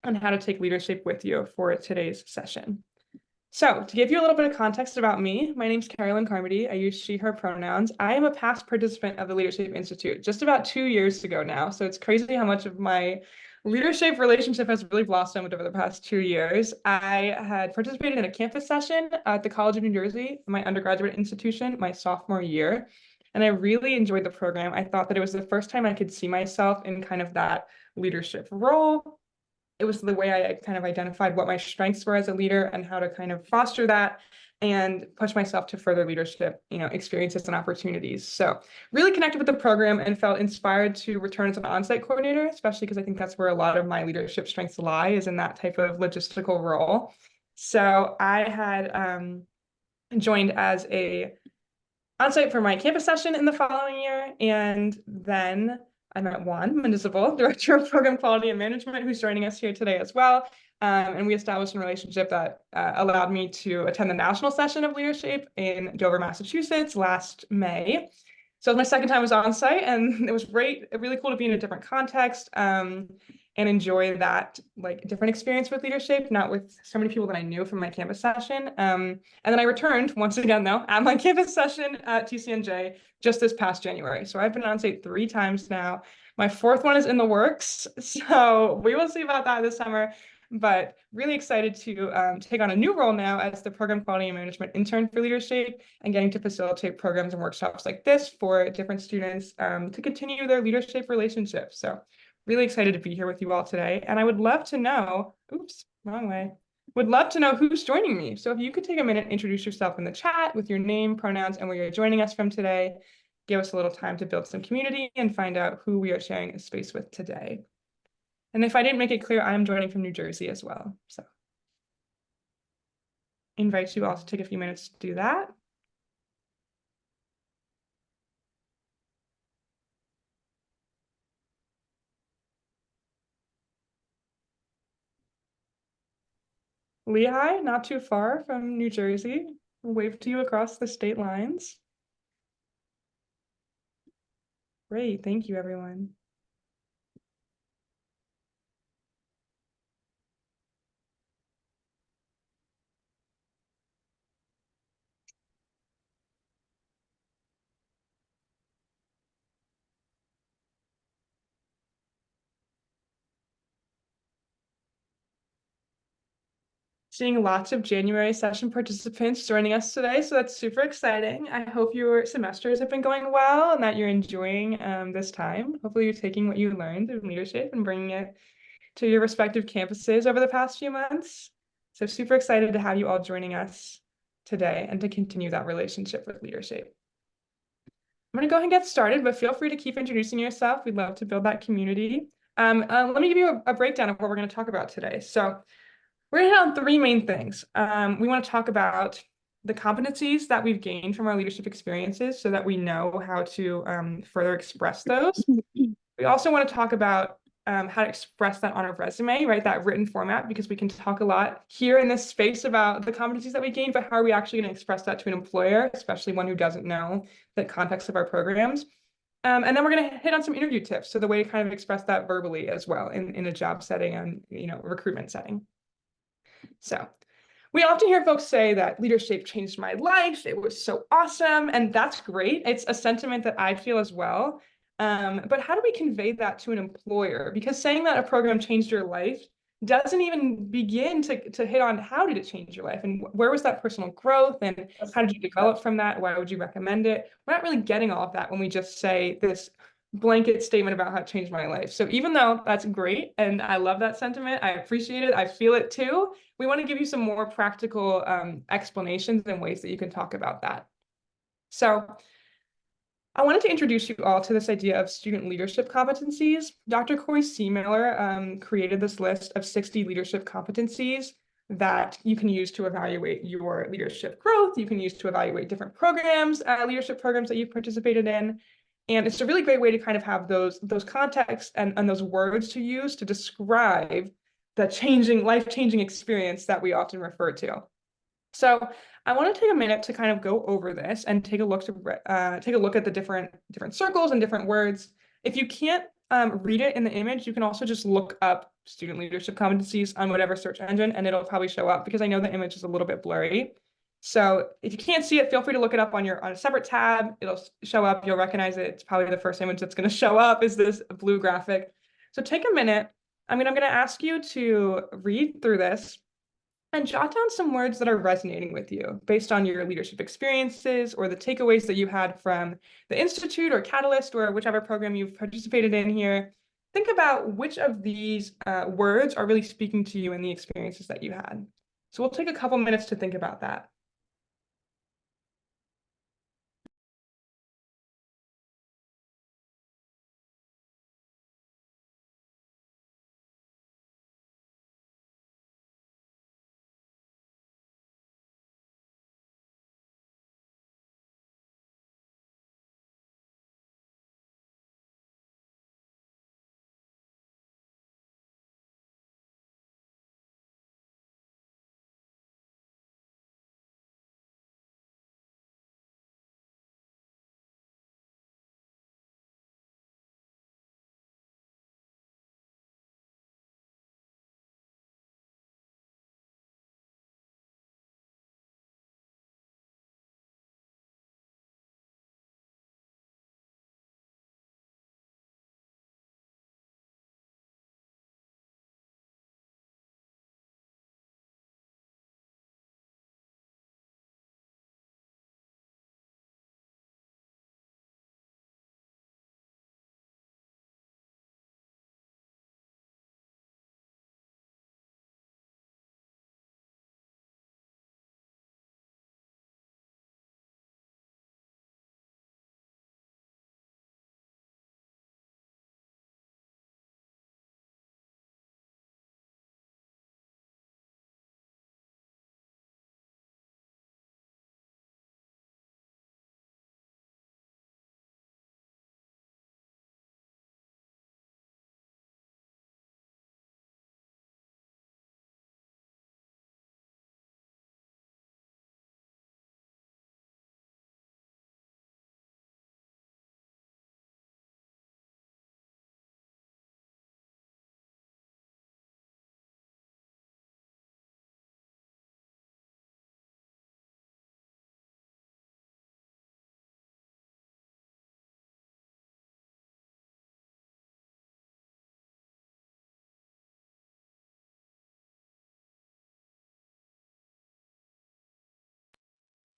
on how to take leadership with you for today's session. So to give you a little bit of context about me, my name's Carolyn Carmody. I use she, her pronouns. I am a past participant of the Leadership Institute just about 2 years ago now. So it's crazy how much of my leadership relationship has really blossomed over the past 2 years. I had participated in a campus session at the College of New Jersey, my undergraduate institution, my sophomore year. And I really enjoyed the program. I thought that it was the first time I could see myself in kind of that leadership role. It was the way I kind of identified what my strengths were as a leader and how to kind of foster that and push myself to further leadership, experiences and opportunities. So really connected with the program and felt inspired to return as an on-site coordinator, especially because I think that's where a lot of my leadership strengths lie, is in that type of logistical role. So I had joined as a on-site for my campus session in the following year, and then I met Juan Mendizabal, Director of Program Quality and Management, who's joining us here today as well. And we established a relationship that allowed me to attend the national session of leadership in Dover, Massachusetts last May. So it was my second time I was on site, and it was great, really cool to be in a different context and enjoy that different experience with leadership, not with so many people that I knew from my campus session. And then I returned once again, though, at my campus session at TCNJ just this past January. So I've been on site 3 times now. My 4th one is in the works. So we will see about that this summer. But really excited to take on a new role now as the Program Quality and Management Intern for Leadership, and getting to facilitate programs and workshops like this for different students to continue their leadership relationships. So really excited to be here with you all today. And I would love to know, oops, wrong way. Would love to know who's joining me. So if you could take a minute, introduce yourself in the chat with your name, pronouns, and where you're joining us from today. Give us a little time to build some community and find out who we are sharing a space with today. And if I didn't make it clear, I'm joining from New Jersey as well. So invite you all to take a few minutes to do that. Lehigh, not too far from New Jersey. I'll wave to you across the state lines. Great, thank you, everyone. Seeing lots of January session participants joining us today, so that's super exciting. I hope your semesters have been going well and that you're enjoying this time. Hopefully you're taking what you learned in leadership and bringing it to your respective campuses over the past few months. So super excited to have you all joining us today and to continue that relationship with leadership. I'm going to go ahead and get started, but feel free to keep introducing yourself. We'd love to build that community. Let me give you a breakdown of what we're going to talk about today. So we're going to hit on 3 main things. We want to talk about the competencies that we've gained from our leadership experiences so that we know how to further express those. We also want to talk about how to express that on a resume, right? That written format, because we can talk a lot here in this space about the competencies that we gained, but how are we actually going to express that to an employer, especially one who doesn't know the context of our programs? And then we're going to hit on some interview tips. So the way to kind of express that verbally as well in a job setting and, a recruitment setting. So we often hear folks say that leadership changed my life. It was so awesome. And that's great. It's a sentiment that I feel as well. But how do we convey that to an employer? Because saying that a program changed your life doesn't even begin to hit on how did it change your life and where was that personal growth and how did you develop from that? Why would you recommend it? We're not really getting all of that when we just say this blanket statement about how it changed my life. So even though that's great and I love that sentiment, I appreciate it, I feel it too, we want to give you some more practical explanations and ways that you can talk about that. So I wanted to introduce you all to this idea of student leadership competencies. Dr. Corey C. Miller created this list of 60 leadership competencies that you can use to evaluate your leadership growth. You can use to evaluate different programs, leadership programs that you've participated in. And it's a really great way to kind of have those contexts and those words to use to describe the life-changing experience that we often refer to. So I want to take a minute to kind of go over this and take a look at the different circles and different words. If you can't read it in the image, you can also just look up student leadership competencies on whatever search engine, and it'll probably show up because I know the image is a little bit blurry. So if you can't see it, feel free to look it up on a separate tab. It'll show up. You'll recognize it. It's probably the first image that's going to show up is this blue graphic. So take a minute. I'm going to ask you to read through this and jot down some words that are resonating with you based on your leadership experiences or the takeaways that you had from the Institute or Catalyst or whichever program you've participated in here. Think about which of these words are really speaking to you in the experiences that you had. So we'll take a couple minutes to think about that.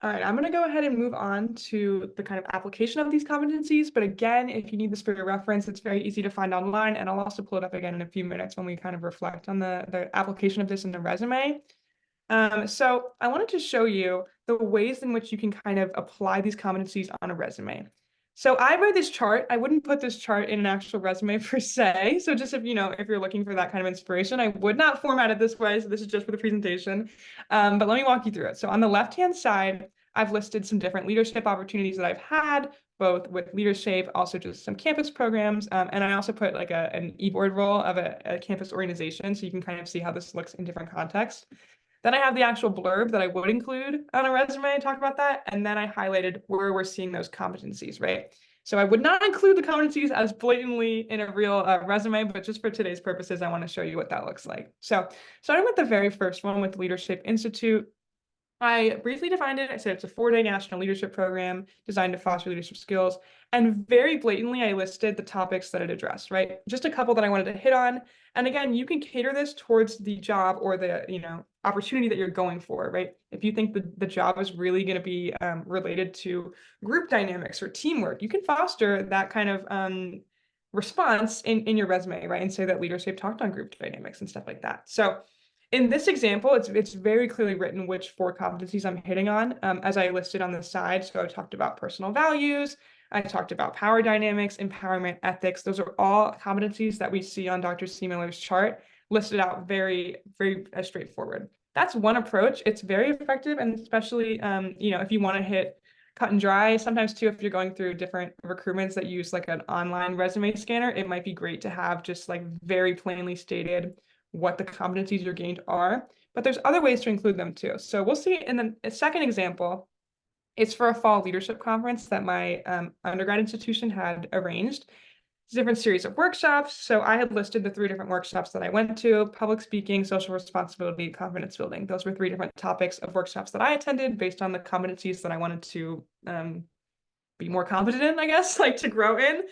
All right, I'm going to go ahead and move on to the kind of application of these competencies. But again, if you need this for your reference, it's very easy to find online. And I'll also pull it up again in a few minutes when we kind of reflect on the application of this in the resume. So I wanted to show you the ways in which you can kind of apply these competencies on a resume. So I read this chart. I wouldn't put this chart in an actual resume per se. So just if if you're looking for that kind of inspiration, I would not format it this way. So this is just for the presentation. But let me walk you through it. So on the left-hand side, I've listed some different leadership opportunities that I've had, both with Leadershape, also just some campus programs. And I also put like an e-board role of a campus organization. So you can kind of see how this looks in different contexts. Then I have the actual blurb that I would include on a resume, talk about that. And then I highlighted where we're seeing those competencies, right? So I would not include the competencies as blatantly in a real resume, but just for today's purposes, I want to show you what that looks like. So starting with the very first one with Leadership Institute, I briefly defined it. I said it's a 4-day national leadership program designed to foster leadership skills. And very blatantly, I listed the topics that it addressed, right? Just a couple that I wanted to hit on. And again, you can cater this towards the job or the, opportunity that you're going for, right? If you think the job is really going to be related to group dynamics or teamwork, you can foster that kind of response in your resume, right? And say that leadership talked on group dynamics and stuff like that. So in this example, it's very clearly written which 4 competencies I'm hitting on, as I listed on the side. So I talked about personal values, I talked about power dynamics, empowerment, ethics. Those are all competencies that we see on Dr. C. Miller's chart, listed out very, very straightforward. That's one approach. It's very effective, and especially, if you want to hit cut and dry. Sometimes too, if you're going through different recruitments that use like an online resume scanner, it might be great to have just like very plainly stated what the competencies you're gained are, but there's other ways to include them too. So we'll see in the second example, it's for a fall leadership conference that my undergrad institution had arranged. different series of workshops. So I had listed the 3 different workshops that I went to: public speaking, social responsibility, confidence building. Those were 3 different topics of workshops that I attended based on the competencies that I wanted to be more competent in, I guess, like to grow in.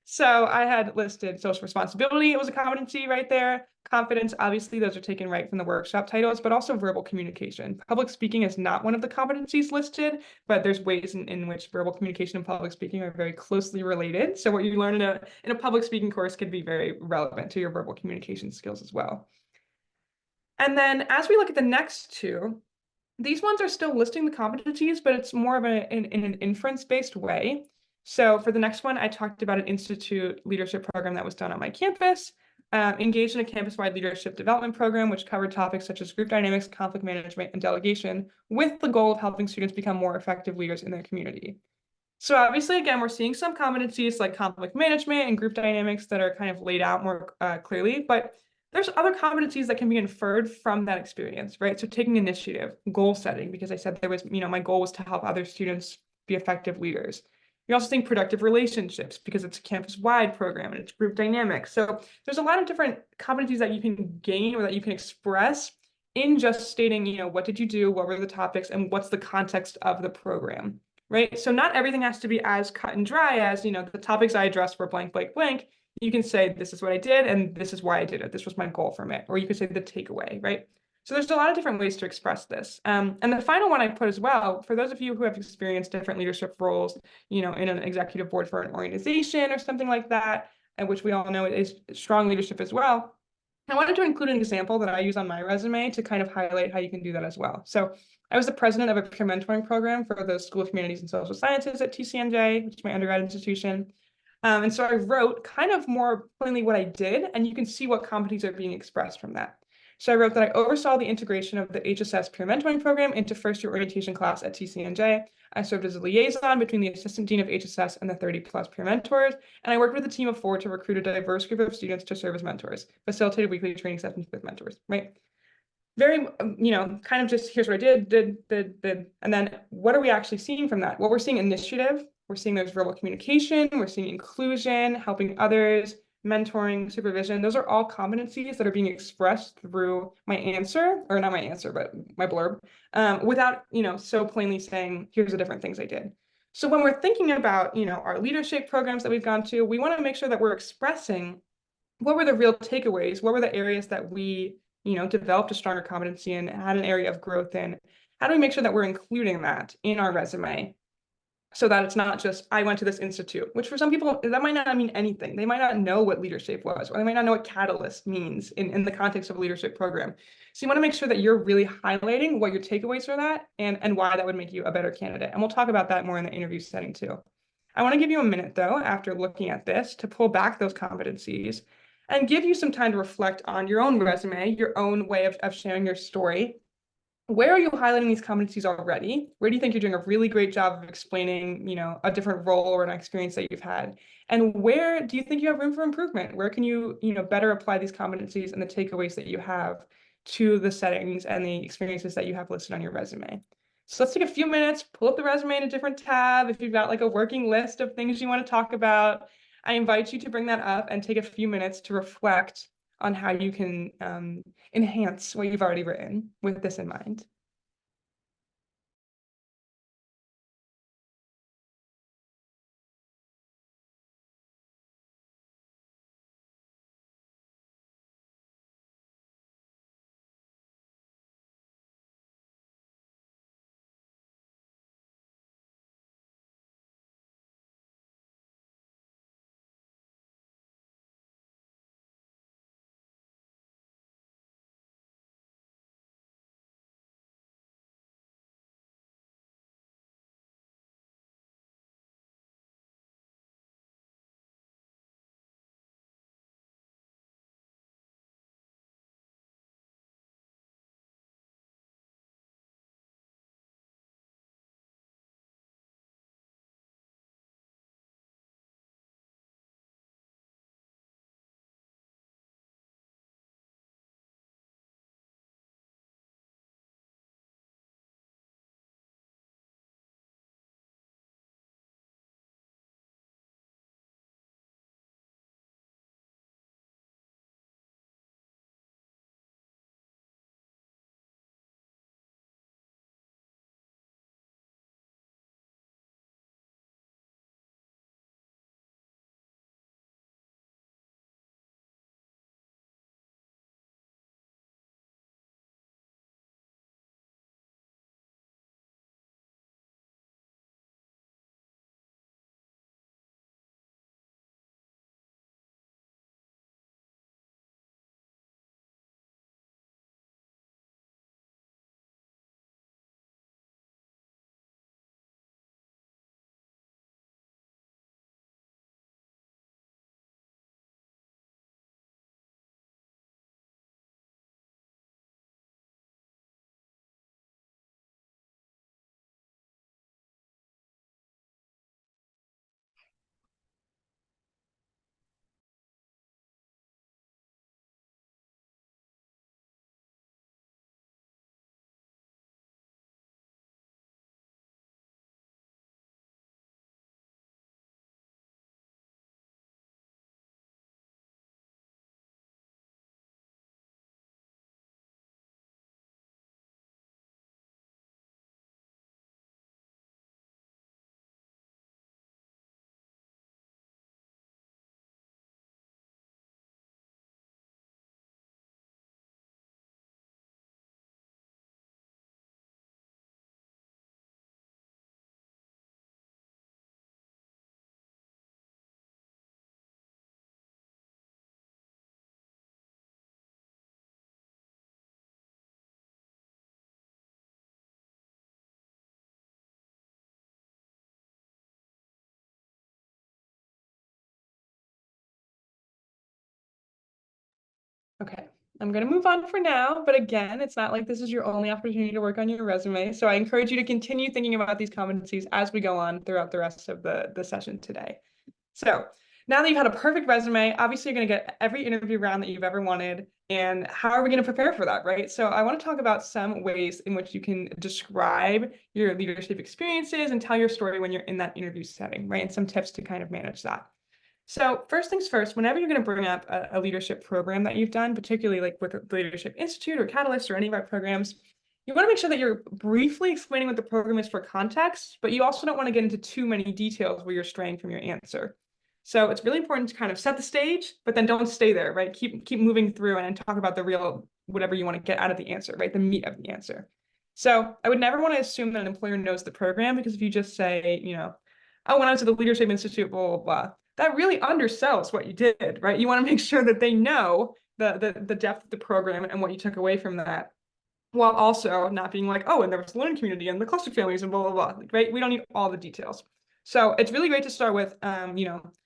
So I had listed social responsibility. It was a competency right there. Confidence, obviously, those are taken right from the workshop titles, but also verbal communication. Public speaking is not one of the competencies listed, but there's ways in which verbal communication and public speaking are very closely related. So what you learn in a public speaking course could be very relevant to your verbal communication skills as well. And then as we look at the next 2, these ones are still listing the competencies, but it's more of in an inference-based way. So for the next one, I talked about an institute leadership program that was done on my campus, engaged in a campus-wide leadership development program, which covered topics such as group dynamics, conflict management, and delegation, with the goal of helping students become more effective leaders in their community. So obviously, again, we're seeing some competencies like conflict management and group dynamics that are kind of laid out more clearly, but there's other competencies that can be inferred from that experience, right? So taking initiative, goal setting, because I said there was, my goal was to help other students be effective leaders. You also think productive relationships because it's a campus-wide program and it's group dynamics. So there's a lot of different competencies that you can gain or that you can express in just stating, what did you do, what were the topics, and what's the context of the program, right? So not everything has to be as cut and dry as, the topics I addressed were blank, blank, blank. You can say, this is what I did, and this is why I did it. This was my goal from it. Or you could say the takeaway, right? So there's a lot of different ways to express this. And the final one I put as well, for those of you who have experienced different leadership roles, in an executive board for an organization or something like that, and which we all know is strong leadership as well, I wanted to include an example that I use on my resume to kind of highlight how you can do that as well. So I was the president of a peer mentoring program for the School of Humanities and Social Sciences at TCNJ, which is my undergrad institution. And so I wrote kind of more plainly what I did, and you can see what competencies are being expressed from that. So I wrote that I oversaw the integration of the HSS peer mentoring program into first-year orientation class at TCNJ. I served as a liaison between the assistant dean of HSS and the 30+ peer mentors, and I worked with a team of 4 to recruit a diverse group of students to serve as mentors, facilitated weekly training sessions with mentors, right? Very, kind of just here's what I did. And then what are we actually seeing from that? Well, we're seeing initiative. We're seeing there's verbal communication. We're seeing inclusion, helping others, mentoring, supervision. Those are all competencies that are being expressed through my answer, or not my answer, but my blurb, without, so plainly saying, here's the different things I did. So when we're thinking about, our leadership programs that we've gone to, we want to make sure that we're expressing what were the real takeaways, what were the areas that we developed a stronger competency in, had an area of growth in. How do we make sure that we're including that in our resume so that it's not just, I went to this institute, which for some people, that might not mean anything. They might not know what leadership was, or they might not know what catalyst means in the context of a leadership program. So you want to make sure that you're really highlighting what your takeaways are that and why that would make you a better candidate. And we'll talk about that more in the interview setting too. I want to give you a minute though, after looking at this, to pull back those competencies and give you some time to reflect on your own resume, your own way of sharing your story. Where are you highlighting these competencies already? Where do you think you're doing a really great job of explaining, a different role or an experience that you've had? And where do you think you have room for improvement? Where can you, better apply these competencies and the takeaways that you have to the settings and the experiences that you have listed on your resume? So let's take a few minutes, pull up the resume in a different tab. If you've got like a working list of things you want to talk about, I invite you to bring that up and take a few minutes to reflect on how you can enhance what you've already written with this in mind. Okay, I'm going to move on for now, but again, it's not like this is your only opportunity to work on your resume. So I encourage you to continue thinking about these competencies as we go on throughout the rest of the session today. So now that you've had a perfect resume, obviously you're going to get every interview round that you've ever wanted. And how are we going to prepare for that, right? So I want to talk about some ways in which you can describe your leadership experiences and tell your story when you're in that interview setting, right? And some tips to kind of manage that. So first things first, whenever you're going to bring up a leadership program that you've done, particularly like with the Leadership Institute or Catalyst or any of our programs, you want to make sure that you're briefly explaining what the program is for context, but you also don't want to get into too many details where you're straying from your answer. So it's really important to kind of set the stage, but then don't stay there, right? Keep moving through and talk about the real, whatever you want to get out of the answer, right? The meat of the answer. So I would never want to assume that an employer knows the program, because if you just say, oh, when I was at the Leadership Institute, blah, blah, blah, that really undersells what you did, right? You want to make sure that they know the depth of the program and what you took away from that, while also not being like, oh, and there was the learning community and the cluster families and blah, blah, blah, right? We don't need all the details. So it's really great to start with,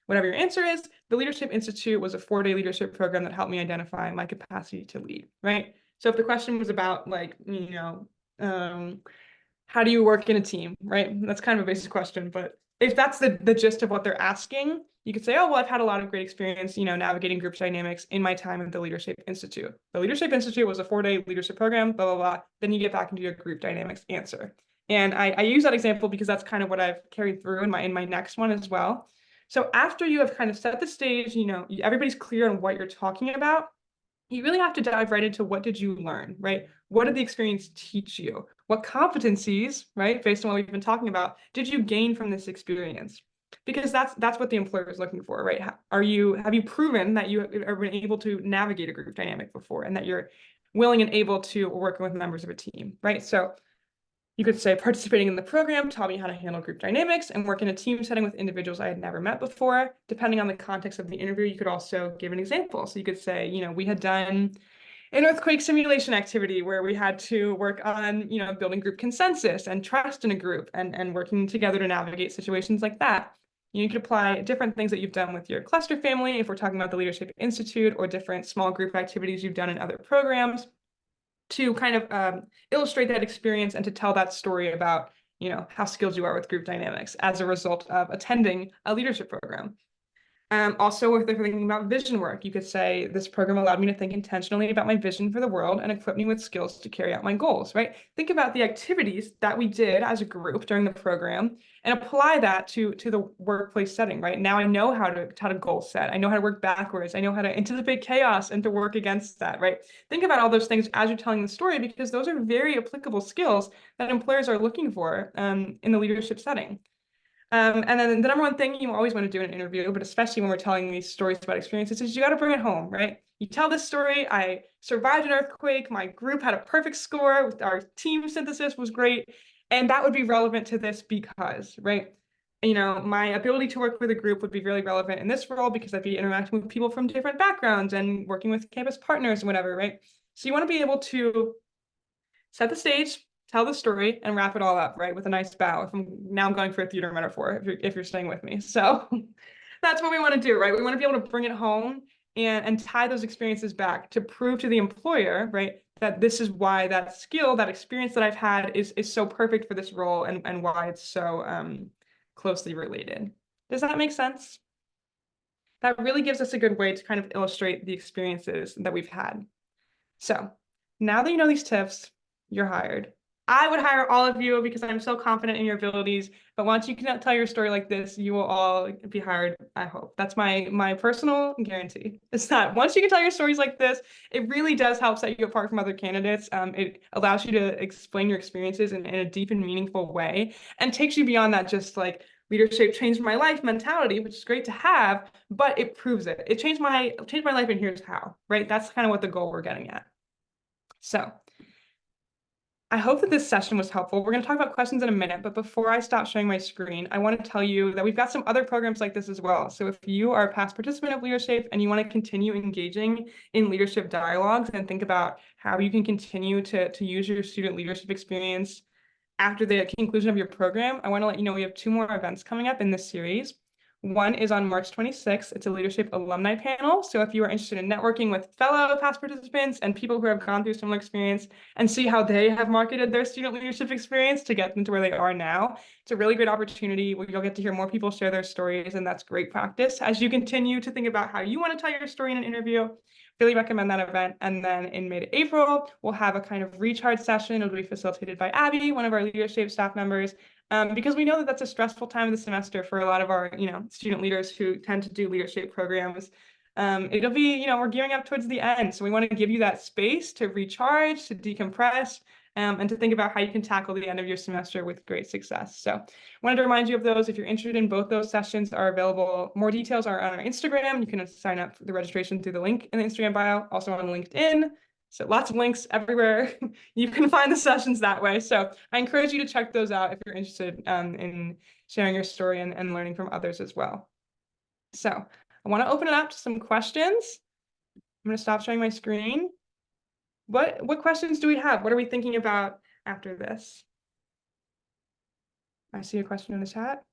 whatever your answer is. The Leadership Institute was a 4-day leadership program that helped me identify my capacity to lead, right? So if the question was about like, how do you work in a team, right? That's kind of a basic question, but if that's the gist of what they're asking, you could say, oh, well, I've had a lot of great experience, navigating group dynamics in my time at the Leadership Institute. The Leadership Institute was a 4-day leadership program, blah, blah, blah. Then you get back into your group dynamics answer. And I use that example because that's kind of what I've carried through in my next one as well. So after you have kind of set the stage, everybody's clear on what you're talking about, you really have to dive right into what did you learn, right? What did the experience teach you? What competencies, right, based on what we've been talking about, did you gain from this experience? Because that's what the employer is looking for, right? Have you proven that you have been able to navigate a group dynamic before, and that you're willing and able to work with members of a team, right? So you could say participating in the program taught me how to handle group dynamics and work in a team setting with individuals I had never met before. Depending on the context of the interview, you could also give an example. So you could say, we had done an earthquake simulation activity where we had to work on, building group consensus and trust in a group, and working together to navigate situations like that. You could apply different things that you've done with your cluster family, if we're talking about the Leadership Institute, or different small group activities you've done in other programs, to kind of illustrate that experience and to tell that story about, how skilled you are with group dynamics as a result of attending a leadership program. Also, if they're thinking about vision work, you could say this program allowed me to think intentionally about my vision for the world and equip me with skills to carry out my goals, right? Think about the activities that we did as a group during the program and apply that to the workplace setting, right? Now I know how to goal set. I know how to work backwards. I know how to anticipate chaos and to work against that, right? Think about all those things as you're telling the story, because those are very applicable skills that employers are looking for in the leadership setting. And then the number one thing you always want to do in an interview, but especially when we're telling these stories about experiences, is you got to bring it home, right? You tell this story, I survived an earthquake, my group had a perfect score, our team synthesis was great, and that would be relevant to this because, right? My ability to work with a group would be really relevant in this role because I'd be interacting with people from different backgrounds and working with campus partners and whatever, right? So you want to be able to set the stage, tell the story, and wrap it all up, right, with a nice bow. Now I'm going for a theater metaphor, if you're staying with me. So that's what we want to do, right? We want to be able to bring it home and tie those experiences back to prove to the employer, right, that this is why that skill, that experience that I've had is so perfect for this role, and why it's so closely related. Does that make sense? That really gives us a good way to kind of illustrate the experiences that we've had. So now that you know these tips, you're hired. I would hire all of you because I'm so confident in your abilities. But once you can tell your story like this, you will all be hired, I hope. That's my personal guarantee. It's not. Once you can tell your stories like this, it really does help set you apart from other candidates. It allows you to explain your experiences in a deep and meaningful way, and takes you beyond that just like leadership changed my life mentality, which is great to have, but it proves it. It changed my life, and here's how, right? That's kind of what the goal we're getting at. So I hope that this session was helpful. We're going to talk about questions in a minute, but before I stop sharing my screen, I want to tell you that we've got some other programs like this as well. So if you are a past participant of Leadership and you want to continue engaging in leadership dialogues and think about how you can continue to use your student leadership experience after the conclusion of your program, I want to let you know we have 2 more events coming up in this series. One is on March 26th. It's a leadership alumni panel. So if you are interested in networking with fellow past participants and people who have gone through similar experience and see how they have marketed their student leadership experience to get them to where they are now, it's a really great opportunity where you'll get to hear more people share their stories, and that's great practice. As you continue to think about how you want to tell your story in an interview, really recommend that event. And then in mid-April, we'll have a kind of recharge session. It'll be facilitated by Abby, one of our leadership staff members, because we know that that's a stressful time of the semester for a lot of our, student leaders who tend to do leadership programs. It'll be, we're gearing up towards the end. So we want to give you that space to recharge, to decompress, and to think about how you can tackle the end of your semester with great success. So I wanted to remind you of those. If you're interested in both those sessions are available. More details are on our Instagram. You can sign up for the registration through the link in the Instagram bio, also on LinkedIn. So lots of links everywhere. You can find the sessions that way. So I encourage you to check those out if you're interested in sharing your story and learning from others as well. So I want to open it up to some questions. I'm going to stop sharing my screen. What questions do we have? What are we thinking about after this? I see a question in the chat.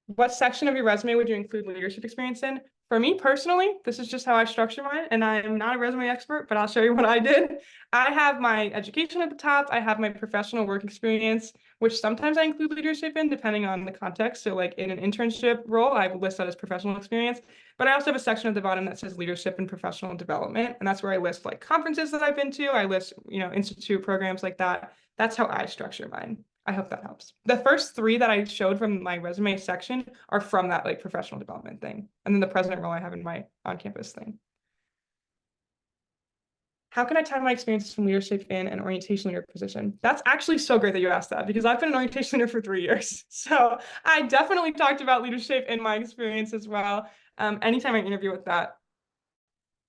What section of your resume would you include leadership experience in? For me personally, this is just how I structure mine, and I'm not a resume expert, but I'll show you what I did. I have my education at the top. I have my professional work experience, which sometimes I include leadership in, depending on the context. So like in an internship role, I list that as professional experience, but I also have a section at the bottom that says leadership and professional development. And that's where I list like conferences that I've been to. I list, institute programs like that. That's how I structure mine. I hope that helps. The first three that I showed from my resume section are from that like professional development thing. And then the president role I have in my on-campus thing. How can I tie my experiences from leadership in an orientation leader position? That's actually so great that you asked that, because I've been an orientation leader for 3 years. So I definitely talked about leadership in my experience as well. Anytime I interview with that.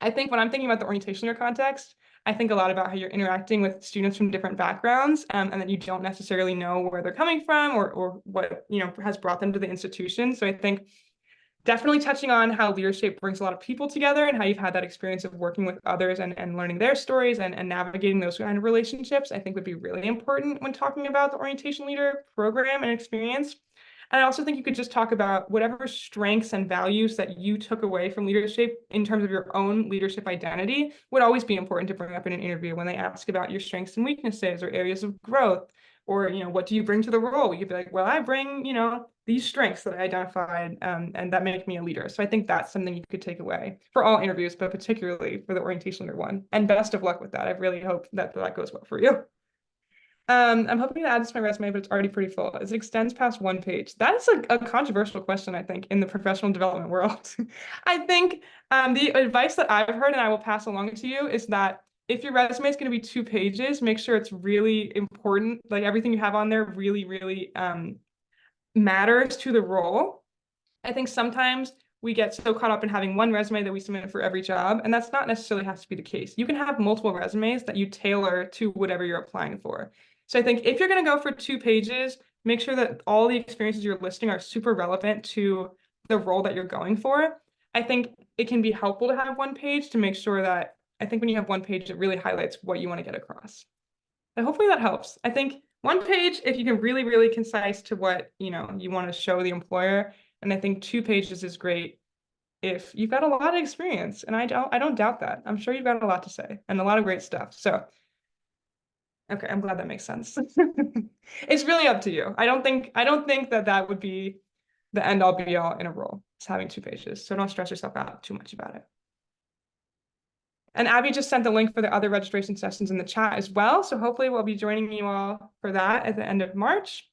I think when I'm thinking about the orientation leader context, I think a lot about how you're interacting with students from different backgrounds, and that you don't necessarily know where they're coming from or what has brought them to the institution. So I think definitely touching on how leadership brings a lot of people together and how you've had that experience of working with others and learning their stories and navigating those kind of relationships, I think would be really important when talking about the orientation leader program and experience. And I also think you could just talk about whatever strengths and values that you took away from leadership in terms of your own leadership identity would always be important to bring up in an interview when they ask about your strengths and weaknesses or areas of growth, or, what do you bring to the role? You'd be like, well, I bring, these strengths that I identified, and that make me a leader. So I think that's something you could take away for all interviews, but particularly for the orientation leader one. And best of luck with that. I really hope that goes well for you. I'm hoping to add this to my resume, but it's already pretty full. It extends past 1 page. That's a controversial question, I think, in the professional development world. I think the advice that I've heard, and I will pass along to you, is that if your resume is going to be 2 pages, make sure it's really important. Like everything you have on there really, really matters to the role. I think sometimes we get so caught up in having one resume that we submit for every job, and that's not necessarily has to be the case. You can have multiple resumes that you tailor to whatever you're applying for. So I think if you're going to go for 2 pages, make sure that all the experiences you're listing are super relevant to the role that you're going for. I think it can be helpful to have 1 page to make sure that, I think when you have 1 page, it really highlights what you want to get across. So hopefully that helps. I think 1 page, if you can really, really concise to what, you want to show the employer. And I think 2 pages is great if you've got a lot of experience. And I don't doubt that. I'm sure you've got a lot to say and a lot of great stuff. So okay, I'm glad that makes sense. It's really up to you. I don't think that would be the end all be all in a role. It's having 2 pages. So don't stress yourself out too much about it. And Abby just sent the link for the other registration sessions in the chat as well. So hopefully we'll be joining you all for that at the end of March.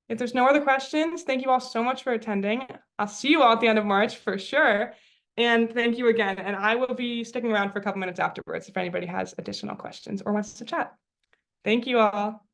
If there's no other questions, thank you all so much for attending. I'll see you all at the end of March for sure. And thank you again. And I will be sticking around for a couple minutes afterwards if anybody has additional questions or wants to chat. Thank you all.